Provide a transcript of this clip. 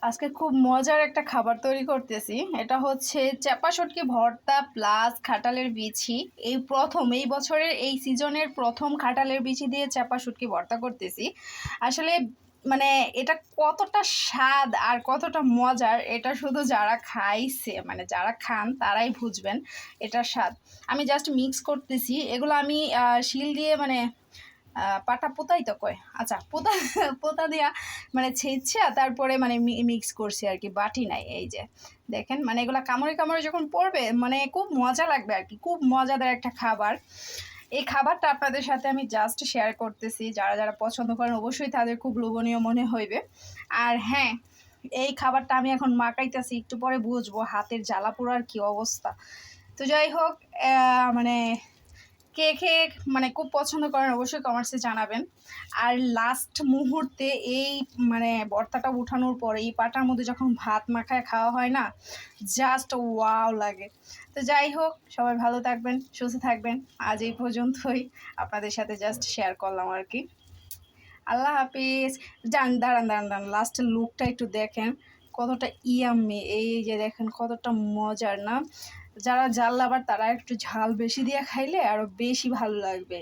আজকে খুব মজার একটা খাবার তৈরি করতেছি। এটা হচ্ছে চাপা শুটকি ভর্তা প্লাস খাটালের বিচি। এই বছরের এই সিজনের প্রথম খাটালের বিচি দিয়ে চাপা শুটকি ভর্তা করতেছি। আসলে মানে এটা কতটা স্বাদ আর কতটা মজার এটা শুধু যারা খাইছে মানে যারা খান তারাই বুঝবেন এটার স্বাদ। আমি জাস্ট মিক্স করতেছি এগুলো। আমি শিল দিয়ে মানে পাটা পোতাই তো কয়, আচ্ছা পোতা পোতা দিয়া মানে ছেঁচা তারপরে মানে মিক্স করছি আর কি, বাটি নাই। এই যে দেখেন, মানে এগুলা কামড়ে কামড়ে যখন পড়বে মানে খুব মজা লাগবে আর কি, খুব মজাদার একটা খাবার। এই খাবারটা আপনাদের সাথে আমি জাস্ট শেয়ার করতেছি, যারা যারা পছন্দ করেন অবশ্যই তাদের খুব লোভনীয় মনে হইবে। আর হ্যাঁ, এই খাবারটা আমি এখন মাখাইতেছি, একটু পরে বুঝবো হাতের জ্বালা পোড়ার কি অবস্থা। তো যাই হোক, মানে কে কে মানে খুব পছন্দ করেন অবশ্যই কমেন্টসে জানাবেন। আর লাস্ট মুহূর্তে এই মানে ভর্তাটা উঠানোর পরে এই পাটার মধ্যে যখন ভাত মাখায় খাওয়া হয় না, জাস্ট ওয়াও লাগে। তো যাই হোক, সবাই ভালো থাকবেন, সুস্থ থাকবেন। আজ এই পর্যন্তই, আপনাদের সাথে জাস্ট শেয়ার করলাম আর কি। আল্লাহ হাফিজ। যান, দাঁড়ান দাঁড়ান দাঁড়ান, লাস্টের লুকটা একটু দেখেন কতটা ইয়াম্মি। এই যে দেখেন কতটা মজার না। যারা ঝাল লাভার তারা একটু ঝাল বেশি দিয়ে খাইলে আরো বেশি ভালো লাগবে।